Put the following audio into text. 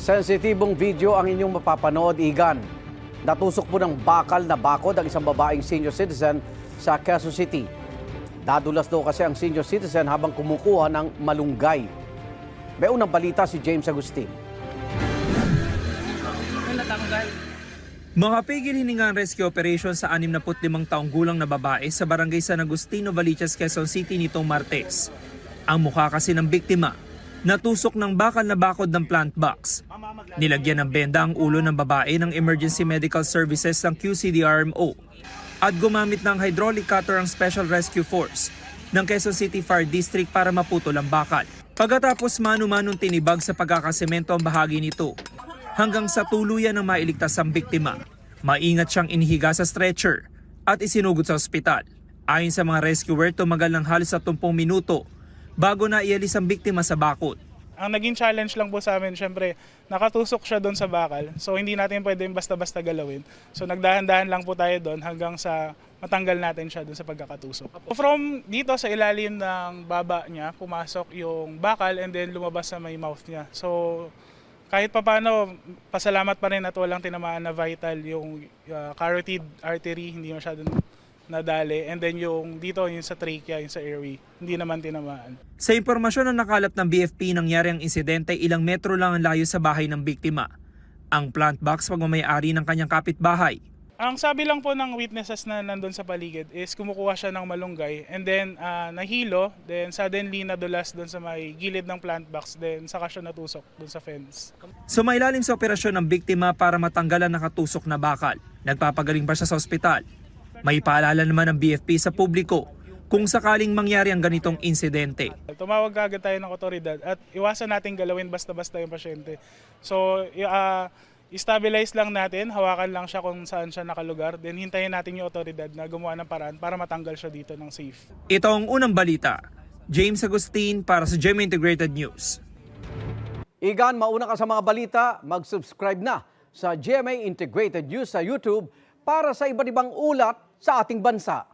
Sensitibong video ang inyong mapapanood, Igan. Natusok po ng bakal na bakod ang isang babaeng senior citizen sa Quezon City. Dadulas daw kasi ang senior citizen habang kumukuha ng malunggay. May unang balita si James Agustin. Mga pigil hininga ang rescue operation sa 65 taong gulang na babae sa barangay San Agustino, Valiches, Quezon City nitong Martes. Ang mukha kasi ng biktima, natusok ng bakal na bakod ng plant box. Nilagyan ng benda ang ulo ng babae ng Emergency Medical Services ng QCDRMO at gumamit ng hydraulic cutter ang Special Rescue Force ng Quezon City Fire District para maputol ang bakal. Pagkatapos manu-manong tinibag sa pagkakasemento ang bahagi nito, hanggang sa tuluyan ng mailigtas ang biktima. Maingat siyang inihiga sa stretcher at isinugod sa ospital. Ayon sa mga rescuer, tumagal ng halos 30 minuto bago na ialis ang biktima sa bakod. Ang naging challenge lang po sa amin, syempre, nakatusok siya doon sa bakal. So hindi natin pwedeng basta-basta galawin. So nagdahan-dahan lang po tayo doon hanggang sa matanggal natin siya doon sa pagkakatusok. From dito sa ilalim ng baba niya, pumasok yung bakal and then lumabas sa may mouth niya. So kahit papano, pasalamat pa rin at walang tinamaan na vital yung carotid artery, hindi masyadong nadali. And then yung dito, yung sa trachea, yung sa airway, hindi naman tinamaan. Sa impormasyon na nakalap ng BFP, nangyari ang insidente ilang metro lang ang layo sa bahay ng biktima. Ang plant box pagmamayari ng kanyang kapitbahay. Ang sabi lang po ng witnesses na nandun sa paligid is kumukuha siya ng malunggay and then nahilo, then suddenly nadulas doon sa may gilid ng plant box, then saka siya natusok doon sa fence. Sumailalim sa operasyon ng biktima para matanggal ang nakatusok na bakal. Nagpapagaling pa siya sa ospital. May paalala naman ng BFP sa publiko kung sakaling mangyari ang ganitong insidente. Tumawag agad tayo ng otoridad at iwasan natin galawin basta-basta yung pasyente. So, i-stabilize lang natin, hawakan lang siya kung saan siya nakalugar, then hintayin natin yung otoridad na gumawa ng paraan para matanggal siya dito ng safe. Ito ang unang balita. James Agustin para sa GMA Integrated News. Igan, mauna ka sa mga balita, mag-subscribe na sa GMA Integrated News sa YouTube para sa iba't ibang ulat sa ating bansa.